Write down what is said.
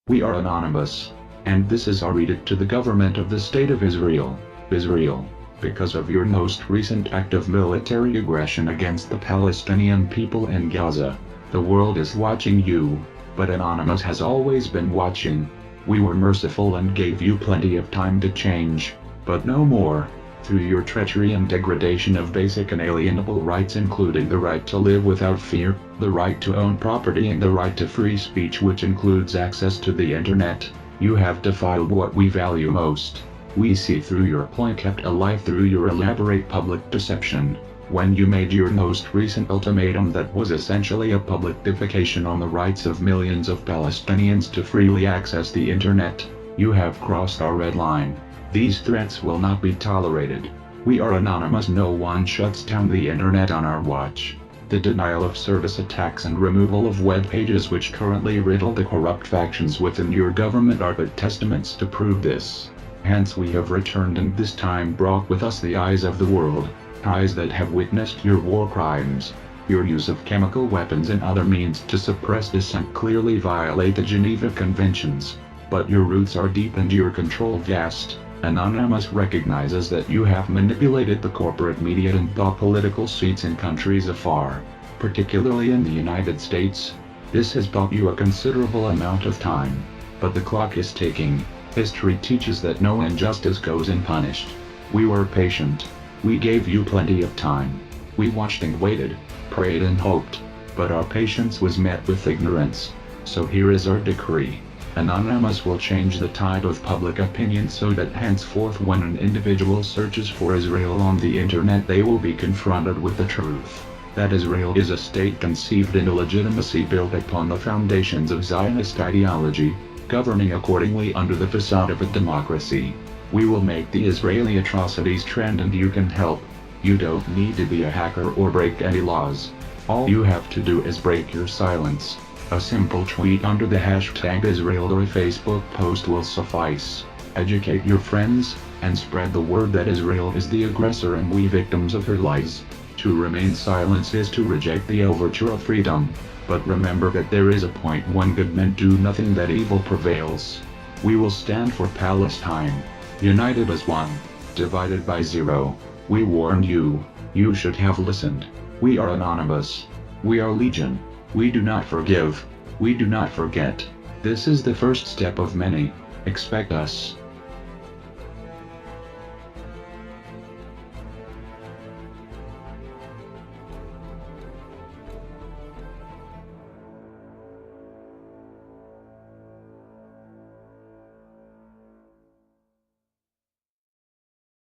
We are anonymous, and this is our edict to the government of the State of Israel. Israel, because of your most recent act of military aggression against the Palestinian people in Gaza, the world is watching you, but Anonymous has always been watching. We were merciful and gave you plenty of time to change, but no more. Through your treachery and degradation of basic inalienable rights including the right to live without fear, the right to own property and the right to free speech which includes access to the internet, you have defiled what we value most. We see through your ploy kept alive through your elaborate public deception. When you made your most recent ultimatum that was essentially a public defecation on the rights of millions of Palestinians to freely access the internet, you have crossed our red line. These threats will not be tolerated. We are anonymous. No one shuts down the internet on our watch. The denial of service attacks and removal of web pages which currently riddle the corrupt factions within your government are but testaments to prove this. Hence we have returned and this time brought with us the eyes of the world, eyes that have witnessed your war crimes. Your use of chemical weapons and other means to suppress dissent clearly violate the Geneva Conventions. But your roots are deep and your control vast. Anonymous recognizes that you have manipulated the corporate media and bought political seats in countries afar, particularly in the United States. This has bought you a considerable amount of time. But the clock is ticking. History teaches that no injustice goes unpunished. We were patient. We gave you plenty of time. We watched and waited, prayed and hoped. But our patience was met with ignorance. So here is our decree. Anonymous will change the tide of public opinion so that henceforth when an individual searches for Israel on the internet they will be confronted with the truth. That Israel is a state conceived in illegitimacy built upon the foundations of Zionist ideology, governing accordingly under the facade of a democracy. We will make the Israeli atrocities trend and you can help. You don't need to be a hacker or break any laws. All you have to do is break your silence. A simple tweet under the hashtag Israel or a Facebook post will suffice. Educate your friends, and spread the word that Israel is the aggressor and we victims of her lies. To remain silent is to reject the overture of freedom. But remember that there is a point when good men do nothing that evil prevails. We will stand for Palestine. United as one, divided by zero. We warned you. You should have listened. We are anonymous. We are legion. We do not forgive. We do not forget. This is the first step of many. Expect us.